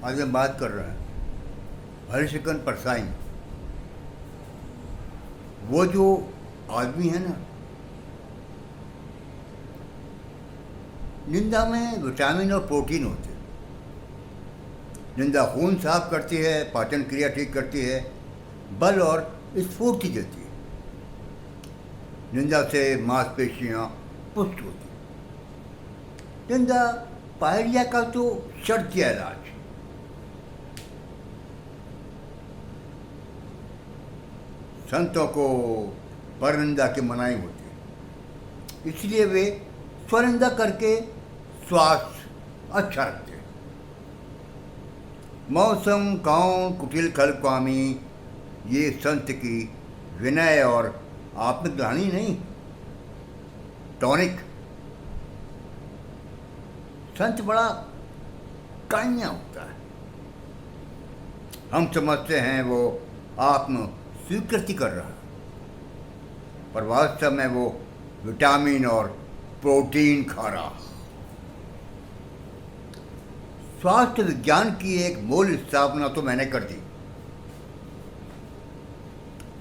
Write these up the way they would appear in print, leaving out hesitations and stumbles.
आज हम बात कर रहे हैं हरिशंकर परसाई। वो जो आदमी है ना, निंदा में विटामिन और प्रोटीन होते हैं। निंदा खून साफ करती है, पाचन क्रिया ठीक करती है, बल और स्फूर्ति देती है। निंदा से मांसपेशियां पुष्ट होती हैं। निंदा पायरिया का तो शर्त इलाज। संतों को परनिंदा की मनाही होती है, इसलिए वे स्वनिंदा करके स्वास्थ्य अच्छा रखते हैं। मौसम कौन कुटिल खलक्वामी, ये संत की विनय और आत्मग्लानि नहीं, टॉनिक। संत बड़ा काइया होता है। हम समझते हैं वो आत्म स्वीकृति कर रहा है, पर वास्तव में वो विटामिन और प्रोटीन खा रहा। स्वास्थ्य विज्ञान की एक मूल स्थापना तो मैंने कर दी।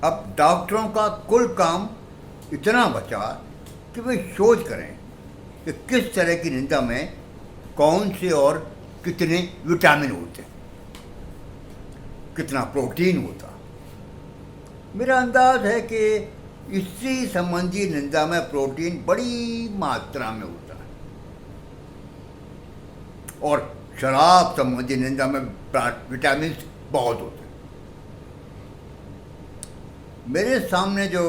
अब डॉक्टरों का कुल काम इतना बचा कि वे शोध करें कि किस तरह की निंदा में कौन से और कितने विटामिन होते, कितना प्रोटीन होता। मेरा अंदाज है कि इससे संबंधी निंदा में प्रोटीन बड़ी मात्रा में होता है और शराब संबंधी निंदा में विटामिन बहुत होते हैं। मेरे सामने जो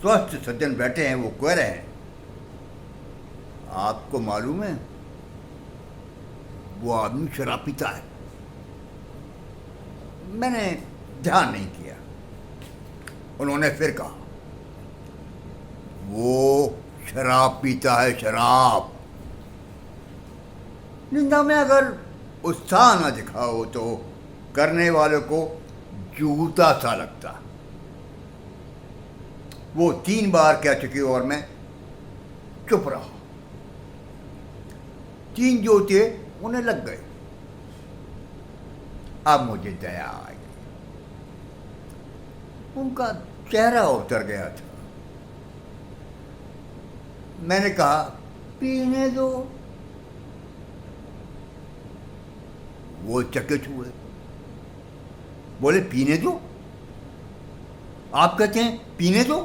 स्वस्थ सज्जन बैठे हैं वो कह रहे हैं, आपको मालूम है वो आदमी शराब पीता है। मैंने ध्यान नहीं किया। उन्होंने फिर कहा, वो शराब पीता है, शराब। निंदा में अगर उत्साह न दिखाओ तो करने वालों को जूता सा लगता। वो 3 बार कह चुकी और मैं चुप रहा। 3 जूते उन्हें लग गए। अब मुझे दया आई। उनका चेहरा उतर गया था। मैंने कहा, पीने दो। वो चकित हुए, बोले पीने दो? आप कहते हैं पीने दो?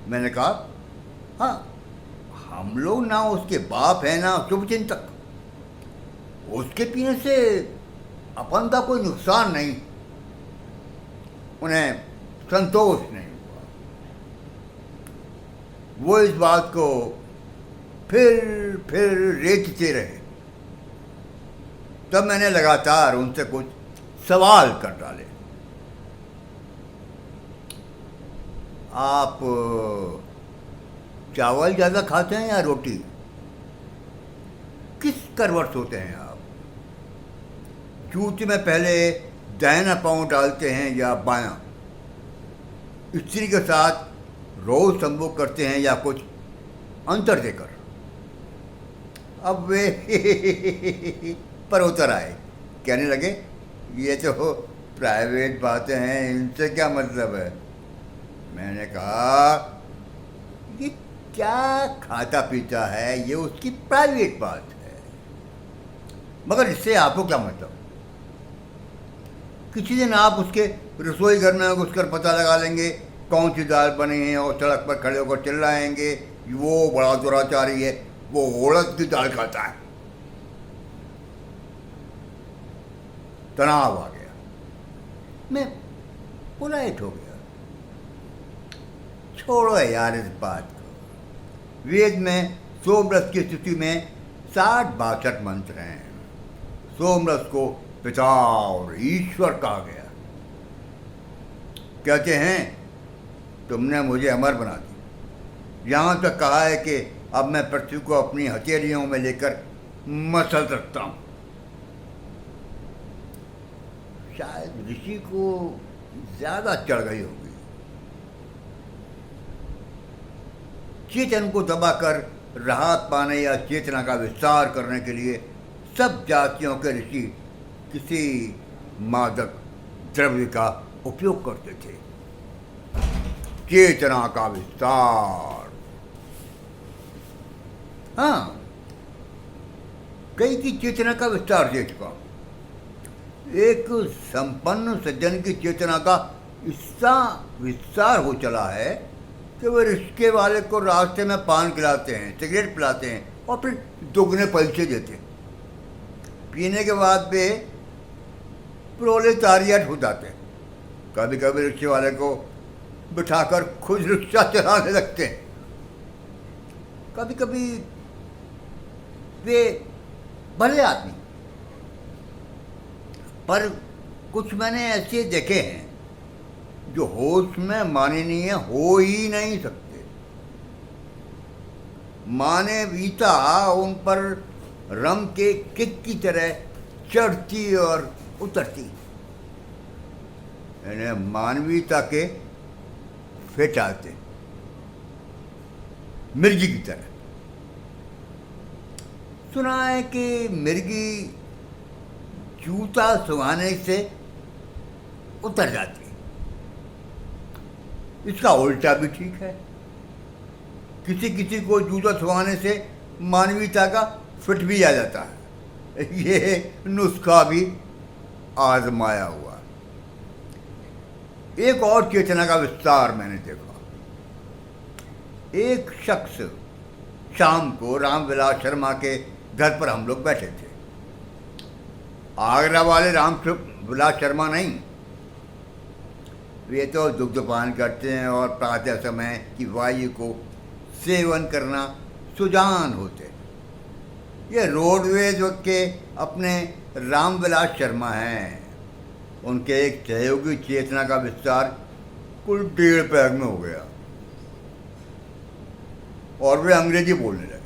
मैंने कहा, हाँ, हम लोग ना उसके बाप है ना शुभचिंतक। उसके पीने से अपन का कोई नुकसान नहीं, उन्हें संतोष नहीं हुआ। वो इस बात को फिर रेतते रहे। तब मैंने लगातार उनसे कुछ सवाल कर डाले। आप चावल ज़्यादा खाते हैं या रोटी? किस करवट सोते हैं आप? जूते में पहले दाहिना पाँव डालते हैं या बायां? स्त्री के साथ रोज संभोग करते हैं या कुछ अंतर देकर? अब वे पर उतर आए, कहने लगे, ये तो प्राइवेट बातें हैं, इनसे क्या मतलब है? मैंने कहा, ये क्या खाता पीता है ये उसकी प्राइवेट बात है, मगर इससे आपको क्या मतलब? किसी दिन आप उसके रसोई घर में घुसकर पता लगा लेंगे कौन सी दाल बनी है और सड़क पर खड़े होकर चिल्लाएंगे, वो बड़ा दुराचारी है, वो उड़द की दाल खाता है। तनाव आ गया। मैं पोलाइट हो गया। छोड़ो यार इस बात को। वेद में सोमरस की स्थिति में 60-62 मंत्र हैं। सोमरस को पिता और ईश्वर कहा गया। कहते हैं, तुमने मुझे अमर बना दी। यहाँ तक कहा है कि अब मैं पृथ्वी को अपनी हथेलियों में लेकर मसल सकता हूँ। शायद ऋषि को ज्यादा चढ़ गई होगी। चेतन को दबाकर राहत पाने या चेतना का विस्तार करने के लिए सब जातियों के ऋषि किसी मादक द्रव्य का उपयोग करते थे। चेतना का विस्तार। हाँ, कई की चेतना का विस्तार देख चुका। एक संपन्न सज्जन की चेतना का इतना विस्तार हो चला है कि वे रिश्ते वाले को रास्ते में पान खिलाते हैं, सिगरेट पिलाते हैं और फिर दुगने पैसे देते हैं। पीने के बाद वे प्रोलेटारिएट हो जाते हैं। कभी कभी रिक्शे वाले को बिठाकर खुद रिक्शा चलाने लगते हैं। कभी कभी वे भले आदमी, पर कुछ मैंने ऐसे देखे हैं जो होश में माननीय हो ही नहीं सकते। मानवीयता उन पर रम के किक की तरह चढ़ती और उतरती। इन्हें मानवीयता के फिट आते, मिर्गी की तरह। सुना है कि मिर्गी जूता सुहाने से उतर जाती है। इसका उल्टा भी ठीक है। किसी किसी को जूता सुहाने से मानवीयता का फिट भी आ जाता है। ये नुस्खा भी आजमाया हुआ। एक और चेतना का विस्तार मैंने देखा। एक शख्स, शाम को रामविलास शर्मा के घर पर हम लोग बैठे थे। आगरा वाले रामविलास शर्मा नहीं, वे तो दुग्धपान करते हैं और प्रातः समय की वायु को सेवन करना सुजान होते। ये रोडवेज के अपने रामविलास शर्मा हैं। उनके एक सहयोगी चेतना का विस्तार कुल 1.5 पैग में हो गया और वे अंग्रेजी बोलने लगे।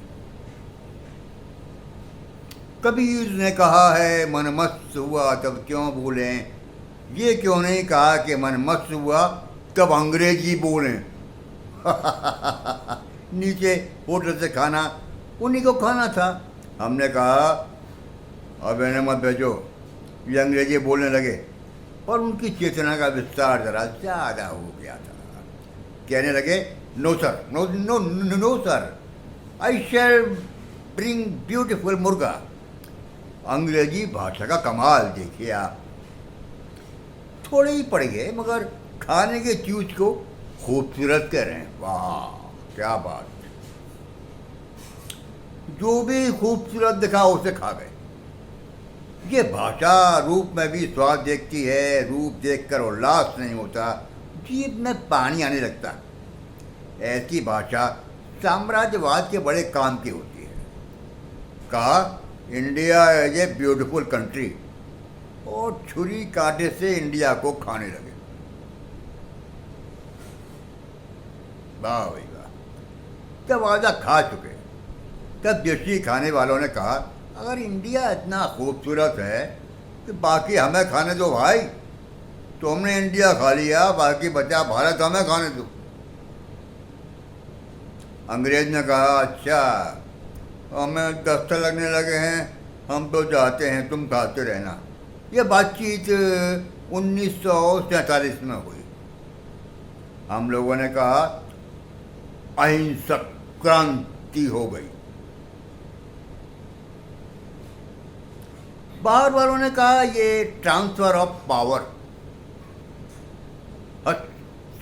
कबीर ने कहा है, मन मस्त हुआ तब क्यों बोलें। ये क्यों नहीं कहा कि मन मस्त हुआ तब अंग्रेजी बोलें। नीचे होटल से खाना उन्हीं को खाना था। हमने कहा अब इन्हें मत भेजो, ये अंग्रेजी बोलने लगे। और उनकी चेतना का विस्तार जरा ज़्यादा हो गया था। कहने लगे, no sir, no no no sir, I shall bring beautiful murga. अंग्रेजी भाषा का कमाल देखिए आप। थोड़े ही पड़ गए मगर खाने के चीज को खूबसूरत कह रहे हैं। वाह क्या बात। जो भी खूबसूरत दिखा उसे खा गए। ये भाषा रूप में भी स्वाद देखती है। रूप देखकर उल्लास नहीं होता, जीभ में पानी आने लगता। ऐसी भाषा साम्राज्यवाद के बड़े काम की होती है। कहा, India is a beautiful country, और छुरी कांटे से इंडिया को खाने लगे। वाह भाई वाह। जब आधा खा चुके तब देशी खाने वालों ने कहा, अगर इंडिया इतना खूबसूरत है तो बाकी हमें खाने दो भाई। तुमने इंडिया खा लिया, बाकी बचा भारत हमें खाने दो। अंग्रेज ने कहा, अच्छा हमें दस्ते लगने लगे हैं, हम तो जाते हैं, तुम खाते रहना। यह बातचीत 1947 में हुई। हम लोगों ने कहा अहिंसक क्रांति हो गई। बाहर वालों ने कहा ये ट्रांसफर ऑफ पावर,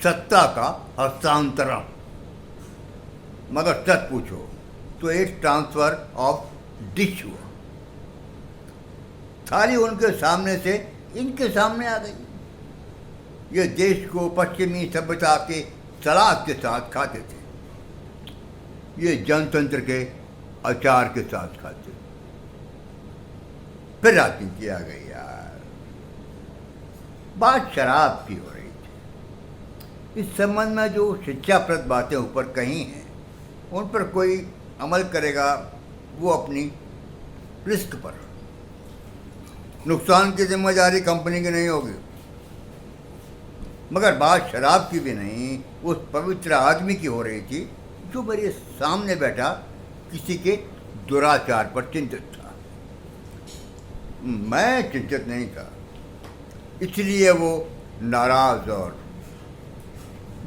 सत्ता का हस्तांतरण। मगर सच पूछो तो एक ट्रांसफर ऑफ डिश हुआ। थाली उनके सामने से इनके सामने आ गई। ये देश को पश्चिमी सभ्यता के सलाद के साथ खाते थे, ये जनतंत्र के अचार के साथ खाते। फिर राजनीति आ गई यार। बात शराब की हो रही थी। इस संबंध में जो शिक्षाप्रद बातें ऊपर कही हैं उन पर कोई अमल करेगा वो अपनी रिस्क पर। नुकसान की जिम्मेदारी कंपनी की नहीं होगी। मगर बात शराब की भी नहीं, उस पवित्र आदमी की हो रही थी जो मेरे सामने बैठा किसी के दुराचार पर चिंतित था। मैं चिंतित नहीं था, इसलिए वो नाराज और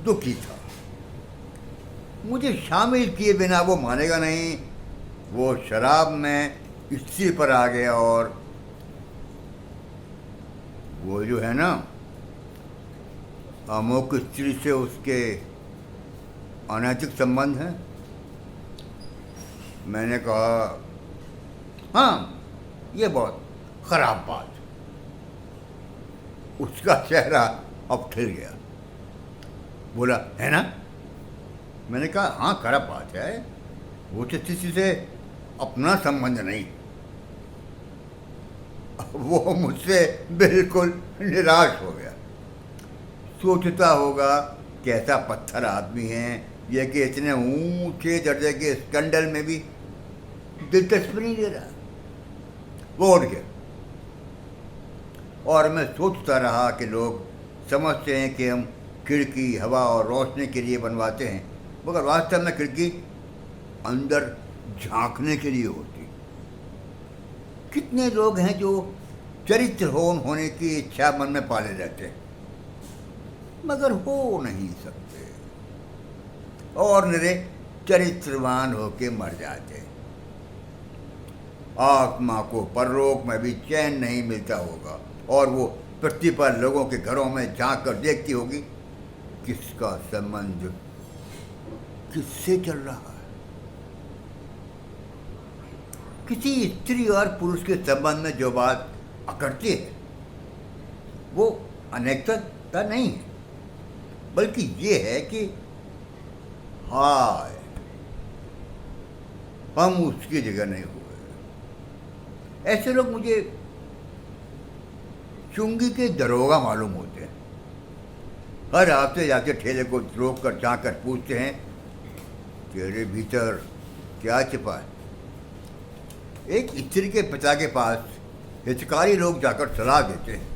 दुखी था। मुझे शामिल किए बिना वो मानेगा नहीं। वो शराब में स्त्री पर आ गया और वो जो है ना, अमुक स्त्री से उसके अनैतिक संबंध हैं। मैंने कहा हाँ, ये बहुत खराब बात। उसका चेहरा अब खिल गया, बोला है ना। मैंने कहा हाँ, खराब बात है, वो तो किसी से अपना संबंध नहीं। वो मुझसे बिल्कुल निराश हो गया। सोचता होगा कैसा पत्थर आदमी है ये कि इतने ऊंचे दर्जे के स्कैंडल में भी दिलचस्पी नहीं ले रहा। वो उठ गया और मैं सोचता रहा कि लोग समझते हैं कि हम खिड़की हवा और रोशनी के लिए बनवाते हैं, मगर वास्तव में खिड़की अंदर झांकने के लिए होती। कितने लोग हैं जो चरित्रहीन होने की इच्छा मन में पाले रहते हैं, मगर हो नहीं सकते और निरे चरित्रवान होके मर जाते। आत्मा को परलोक में भी चैन नहीं मिलता होगा और वो पृथ्वी पर लोगों के घरों में झांक कर देखती होगी किसका संबंध किससे चल रहा है। किसी स्त्री और पुरुष के संबंध में जो बात अकड़ती है वो अनेकता नहीं है, बल्कि ये है कि हाय, हम उसकी जगह नहीं हुए। ऐसे लोग मुझे चुंगी के दरोगा मालूम होते हैं। हर हफ्ते जाके ठेले को रोक कर झाँक कर पूछते हैं तेरे भीतर क्या छिपा है। एक स्त्री के पिता के पास हितकारी लोग जाकर सलाह देते हैं,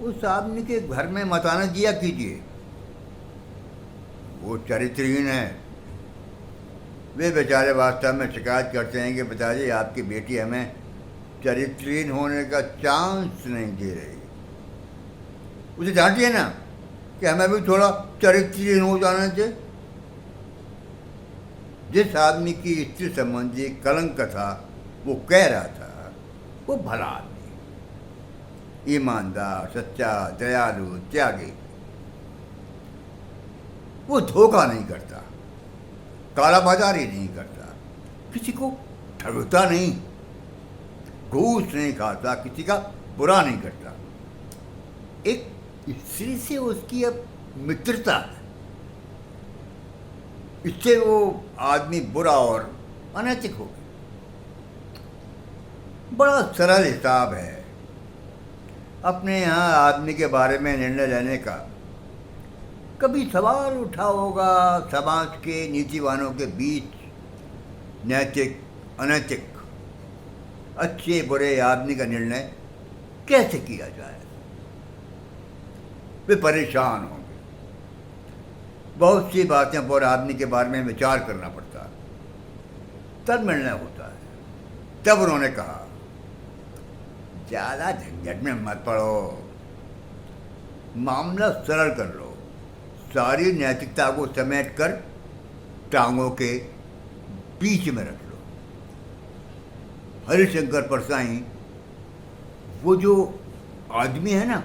उस आदमी के घर में मत आना दिया कीजिए, वो चरित्रहीन है। वे बेचारे वास्तव में शिकायत करते हैं कि पिताजी आपकी बेटी हमें चरित्रहीन होने का चांस नहीं दे रही। उसे डांटिए ना कि हमें भी थोड़ा चरित्रहीन हो जाना चाहिए। जिस आदमी की स्त्री संबंधी कलंक था वो कह रहा था वो भला आदमी, ईमानदार, सच्चा, दयालु, त्यागी। वो धोखा नहीं करता, कालाबाजारी नहीं करता, किसी को ठगता नहीं, घूस नहीं खाता, किसी का बुरा नहीं करता। एक स्त्री से उसकी अब मित्रता है, इससे वो आदमी बुरा और अनैतिक हो गया। बड़ा सरल हिसाब है अपने यहाँ आदमी के बारे में निर्णय लेने का। कभी सवाल उठा होगा समाज के नीतिवानों के बीच नैतिक अनैतिक, अच्छे बुरे आदमी का निर्णय कैसे किया जाए। वे परेशान होंगे। बहुत सी बातें बुरे आदमी के बारे में विचार करना पड़ता है, तब निर्णय होता है। तब उन्होंने कहा ज़्यादा झंझट में मत पड़ो, मामला सरल कर लो, सारी नैतिकता को समेट कर टांगों के बीच में रख लो। हरिशंकर परसाई वो जो आदमी है ना,